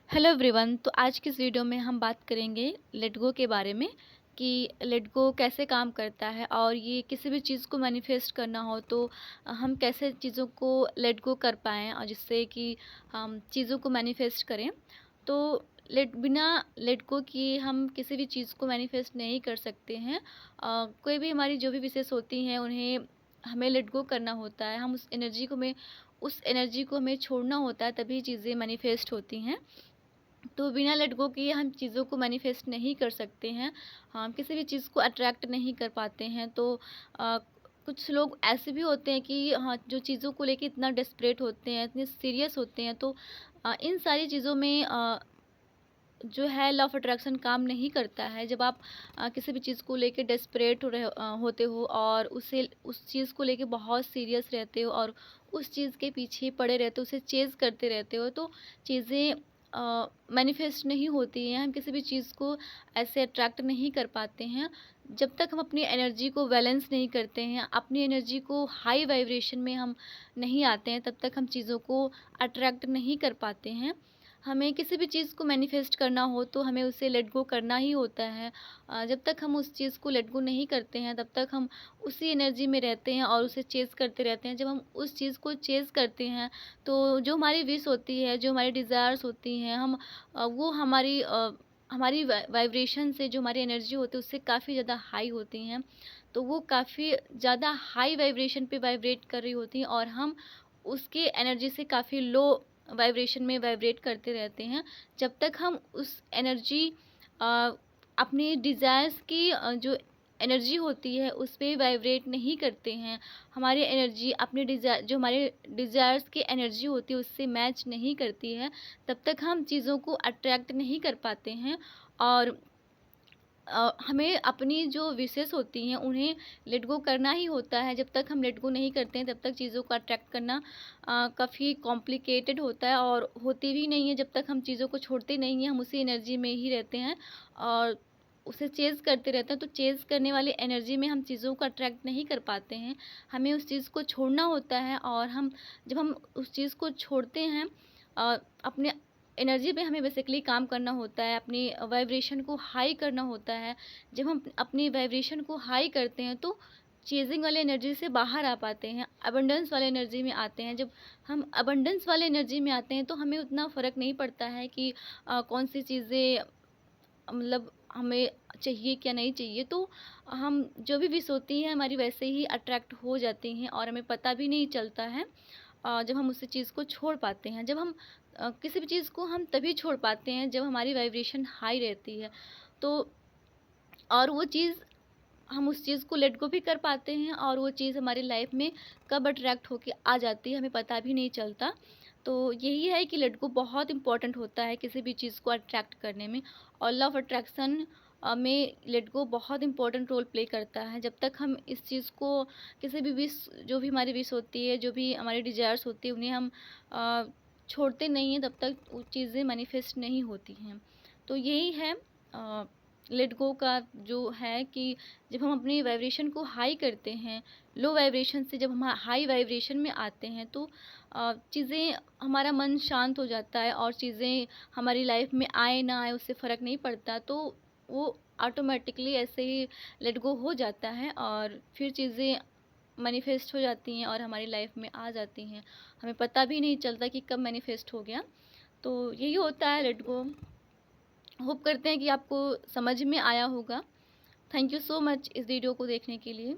Hello everyone. तो आज की इस वीडियो में हम बात करेंगे लेट गो के बारे में कि लेट गो कैसे काम करता है और ये किसी भी चीज़ को मैनिफेस्ट करना हो तो हम कैसे चीज़ों को लेट गो कर पाएँ और जिससे कि हम चीज़ों को मैनिफेस्ट करें। तो बिना लेट गो किए हम किसी भी चीज़ को मैनिफेस्ट नहीं कर सकते हैं। कोई भी हमारी जो भी विशेष होती हैं उन्हें हमें लेट गो करना होता है। हम उस एनर्जी को हमें छोड़ना होता है, तभी चीज़ें मैनिफेस्ट होती हैं। तो बिना लेट गो किए हम चीज़ों को मैनिफेस्ट नहीं कर सकते हैं। हम किसी भी चीज़ को अट्रैक्ट नहीं कर पाते हैं। तो अ, कुछ लोग ऐसे भी होते हैं कि हाँ, जो चीज़ों को लेके इतना डेस्परेट होते हैं, इतने सीरियस होते हैं, तो इन सारी चीज़ों में जो है लॉ ऑफ अट्रैक्शन काम नहीं करता है। जब आप किसी भी चीज़ को लेके डेस्परेट होते हो और उस चीज़ को लेके बहुत सीरियस रहते हो और उस चीज़ के पीछे पड़े रहते हो, उसे चेज़ करते रहते हो, तो चीज़ें मैनिफेस्ट नहीं होती हैं। हम किसी भी चीज़ को ऐसे अट्रैक्ट नहीं कर पाते हैं। जब तक हम अपनी एनर्जी को बैलेंस नहीं करते हैं, अपनी एनर्जी को हाई वाइब्रेशन में हम नहीं आते हैं, तब तक हम चीज़ों को अट्रैक्ट नहीं कर पाते हैं। हमें किसी भी चीज़ को मैनिफेस्ट करना हो तो हमें उसे लेट गो करना ही होता है। जब तक हम उस चीज़ को लेट गो नहीं करते हैं, तब तक हम उसी एनर्जी में रहते हैं और उसे चेज़ करते रहते हैं। जब हम उस चीज़ को चेज़ करते हैं, तो जो हमारी विश होती है, जो हमारी डिज़ायर्स होती हैं, वो हमारी वाइब्रेशन से, जो हमारी एनर्जी होती है उससे काफ़ी ज़्यादा हाई होती हैं। तो वो काफ़ी ज़्यादा हाई वाइब्रेशन पे वाइब्रेट कर रही होती हैं और हम उसकी एनर्जी से काफ़ी लो वाइब्रेशन में वाइब्रेट करते रहते हैं। जब तक हम उस एनर्जी अपनी डिज़ायर्स की जो एनर्जी होती है उस पे वाइब्रेट नहीं करते हैं, हमारी एनर्जी अपनी जो हमारे डिज़ायर्स की एनर्जी होती है उससे मैच नहीं करती है, तब तक हम चीज़ों को अट्रैक्ट नहीं कर पाते हैं। और हमें अपनी जो विशेज़ होती हैं उन्हें लेट गो करना ही होता है। जब तक हम लेट गो नहीं करते हैं तब तक चीज़ों को अट्रैक्ट करना काफ़ी कॉम्प्लिकेटेड होता है और होती भी नहीं है। जब तक हम चीज़ों को छोड़ते नहीं हैं, हम उसी एनर्जी में ही रहते हैं और उसे चेज़ करते रहते हैं, तो चेज़ करने वाली एनर्जी में हम चीज़ों को अट्रैक्ट नहीं कर पाते हैं। हमें उस चीज़ को छोड़ना होता है और जब हम उस चीज़ को छोड़ते हैं, अपने एनर्जी पे हमें बेसिकली काम करना होता है, अपनी वाइब्रेशन को हाई करना होता है। जब हम अपनी वाइब्रेशन को हाई करते हैं तो चेज़िंग वाले एनर्जी से बाहर आ पाते हैं, अबंडेंस वाले एनर्जी में आते हैं। जब हम अबंडेंस वाले एनर्जी में आते हैं तो हमें उतना फ़र्क नहीं पड़ता है कि कौन-सी चीज़ें मतलब हमें चाहिए क्या नहीं चाहिए। तो हम जो भी विश होती है हमारी वैसे ही अट्रैक्ट हो जाती हैं और हमें पता भी नहीं चलता है जब हम उसी चीज़ को छोड़ पाते हैं। जब हम किसी भी चीज़ को हम तभी छोड़ पाते हैं जब हमारी वाइब्रेशन हाई रहती है। तो और वो चीज़ हम उस चीज़ को लेट गो भी कर पाते हैं और वो चीज़ हमारी लाइफ में कब अट्रैक्ट होके आ जाती है हमें पता भी नहीं चलता। तो यही है कि लेट गो बहुत इम्पोर्टेंट होता है किसी भी चीज़ को अट्रैक्ट करने में। और लॉ ऑफ अट्रैक्शन में लेट गो बहुत इम्पोर्टेंट रोल प्ले करता है। जब तक हम इस चीज़ को किसी भी विश, जो भी हमारी विश होती है, जो भी हमारी डिज़ायर्स होती है, उन्हें हम अ, छोड़ते नहीं हैं, तब तक वो चीज़ें मैनिफेस्ट नहीं होती हैं। तो यही है लेट गो का जो है कि जब हम अपनी वाइब्रेशन को हाई करते हैं, लो वाइब्रेशन से जब हम हाई वाइब्रेशन में आते हैं, तो चीज़ें, हमारा मन शांत हो जाता है और चीज़ें हमारी लाइफ में आए ना आए उससे फ़र्क नहीं पड़ता। तो वो ऑटोमेटिकली ऐसे ही लेट गो हो जाता है और फिर चीज़ें मैनिफेस्ट हो जाती हैं और हमारी लाइफ में आ जाती हैं। हमें पता भी नहीं चलता कि कब मैनिफेस्ट हो गया। तो यही होता है लेट गो। होप करते हैं कि आपको समझ में आया होगा। थैंक यू सो मच इस वीडियो को देखने के लिए।